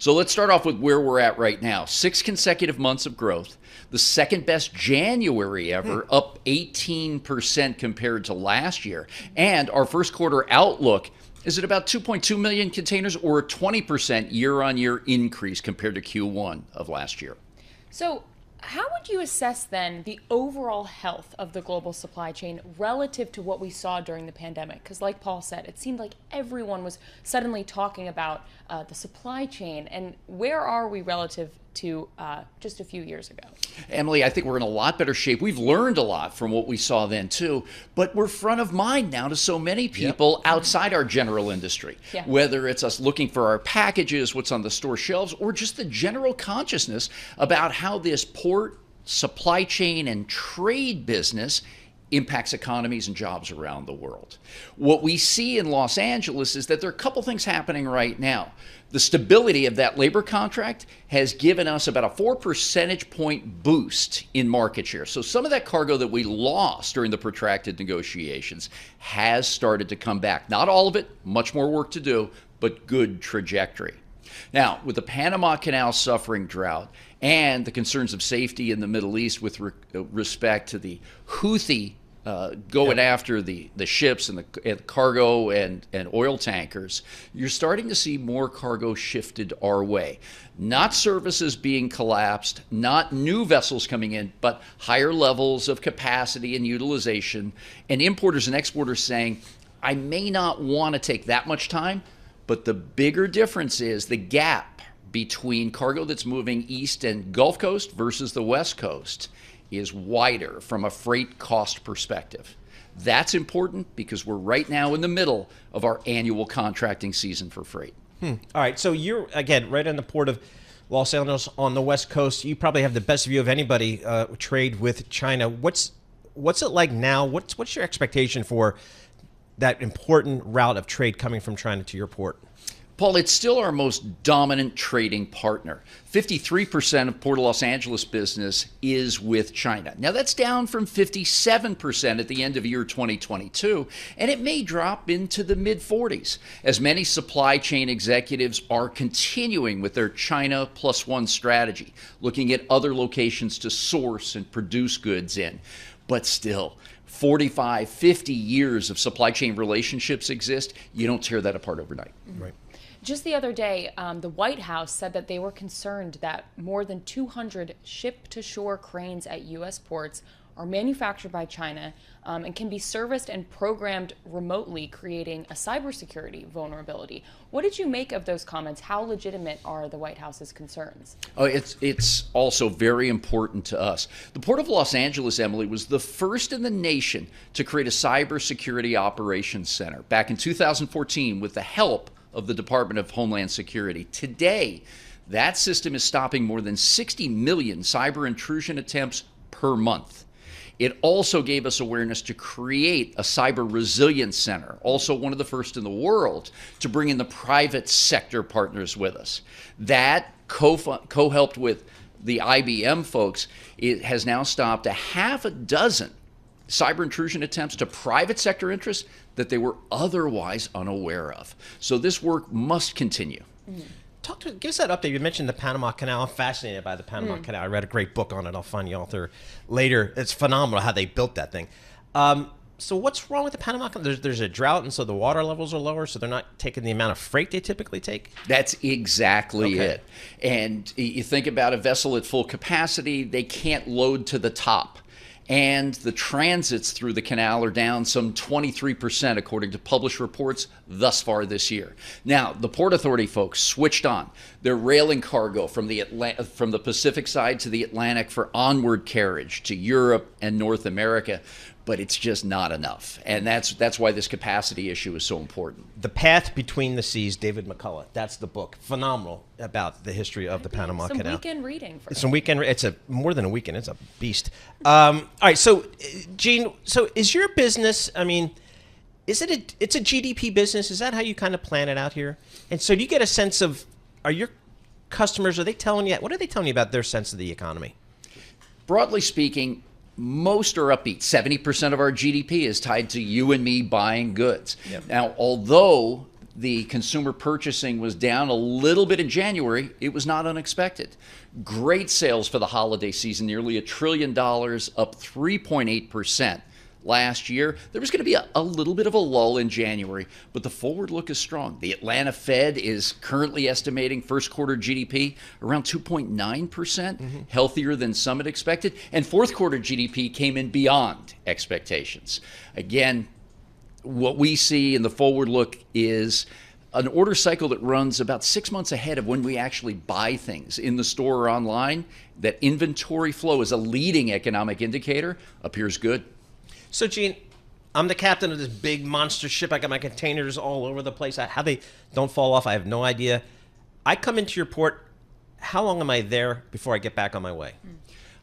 So let's start off with where we're at right now. 6 consecutive months of growth. The second best January ever, up 18% compared to last year. And our first quarter outlook is at about 2.2 million containers, or a 20% year-on-year increase compared to Q1 of last year. So how would you assess then the overall health of the global supply chain relative to what we saw during the pandemic? Because like Paul said, it seemed like everyone was suddenly talking about the supply chain. And where are we relative to just a few years ago? Emily, I think we're in a lot better shape. We've learned a lot from what we saw then too, but we're front of mind now to so many people outside our general industry, whether it's us looking for our packages, what's on the store shelves, or just the general consciousness about how this port, supply chain, and trade business impacts economies and jobs around the world. What we see in Los Angeles is that there are a couple things happening right now. The stability of that labor contract has given us about a 4 percentage point boost in market share. So some of that cargo that we lost during the protracted negotiations has started to come back. Not all of it, much more work to do, but good trajectory. Now, with the Panama Canal suffering drought and the concerns of safety in the Middle East with respect to the Houthi going after the ships and the cargo and oil tankers, you're starting to see more cargo shifted our way. Not services being collapsed, not new vessels coming in, but higher levels of capacity and utilization, and importers and exporters saying, I may not want to take that much time, but the bigger difference is the gap between cargo that's moving east and Gulf Coast versus the West Coast is wider from a freight cost perspective. That's important because we're right now in the middle of our annual contracting season for freight. All right, so you're, again, right on the port of Los Angeles on the West Coast. You probably have the best view of anybody trade with China. What's it like now? What's your expectation for that important route of trade coming from China to your port? Paul, it's still our most dominant trading partner. 53% of Port of Los Angeles business is with China. Now, that's down from 57% at the end of year 2022, and it may drop into the mid-40s, as many supply chain executives are continuing with their China plus one strategy, looking at other locations to source and produce goods in. But still, 45, 50 years of supply chain relationships exist. You don't tear that apart overnight. Right. Just the other day, the White House said that they were concerned that more than 200 ship-to-shore cranes at U.S. ports are manufactured by China and can be serviced and programmed remotely, creating a cybersecurity vulnerability. What did you make of those comments? How legitimate are the White House's concerns? Oh, it's also very important to us. The Port of Los Angeles, Emily, was the first in the nation to create a cybersecurity operations center back in 2014 with the help of the Department of Homeland Security. Today, that system is stopping more than 60 million cyber intrusion attempts per month. It also gave us awareness to create a cyber resilience center, also one of the first in the world to bring in the private sector partners with us. That co-helped with the IBM folks, it has now stopped a half a dozen cyber intrusion attempts to private sector interests that they were otherwise unaware of. So this work must continue. Give us that update. You mentioned the Panama Canal. I'm fascinated by the Panama Canal. I read a great book on it. I'll find the author later. It's phenomenal how they built that thing. So what's wrong with the Panama Canal? There's a drought, and so the water levels are lower, so they're not taking the amount of freight they typically take? That's exactly it. And you think about a vessel at full capacity, they can't load to the top. And the transits through the canal are down some 23%, according to published reports thus far this year. Now, the Port Authority folks switched on. They're railing cargo from the Pacific side to the Atlantic for onward carriage to Europe and North America, but it's just not enough. And that's why this capacity issue is so important. The Path Between the Seas, David McCullough. That's the book. Phenomenal about the history of the Panama Canal. Some weekend reading. It's more than a weekend. It's a beast. All right, so Gene, so is your business, I mean, it's a GDP business? Is that how you kind of plan it out here? And so do you get a sense of, are your customers, what are they telling you about their sense of the economy? Broadly speaking, most are upbeat. 70% of our GDP is tied to you and me buying goods. Yep. Now, although the consumer purchasing was down a little bit in January, it was not unexpected. Great sales for the holiday season, nearly $1 trillion, up 3.8%. Last year, there was going to be a little bit of a lull in January, but the forward look is strong. The Atlanta Fed is currently estimating first quarter GDP around 2.9%, healthier than some had expected, and fourth quarter GDP came in beyond expectations. Again, what we see in the forward look is an order cycle that runs about 6 months ahead of when we actually buy things in the store or online. That inventory flow as a leading economic indicator appears good. So, Gene, I'm the captain of this big monster ship. I got my containers all over the place. How they don't fall off, I have no idea. I come into your port. How long am I there before I get back on my way?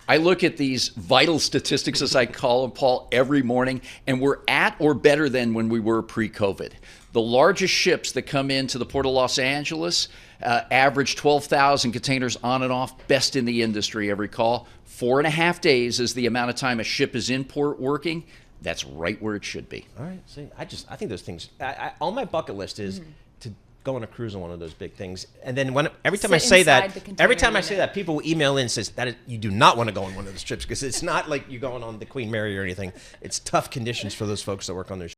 I look at these vital statistics, as I call them, Paul, every morning, and we're at or better than when we were pre-COVID. The largest ships that come into the Port of Los Angeles average 12,000 containers on and off, best in the industry every call. 4.5 days is the amount of time a ship is in port working. That's right where it should be. All right. See, I think those things. On my bucket list is to go on a cruise on one of those big things. And then every time I say that, people will email in and says that you do not want to go on one of those trips because it's not like you're going on the Queen Mary or anything. It's tough conditions for those folks that work on those ships.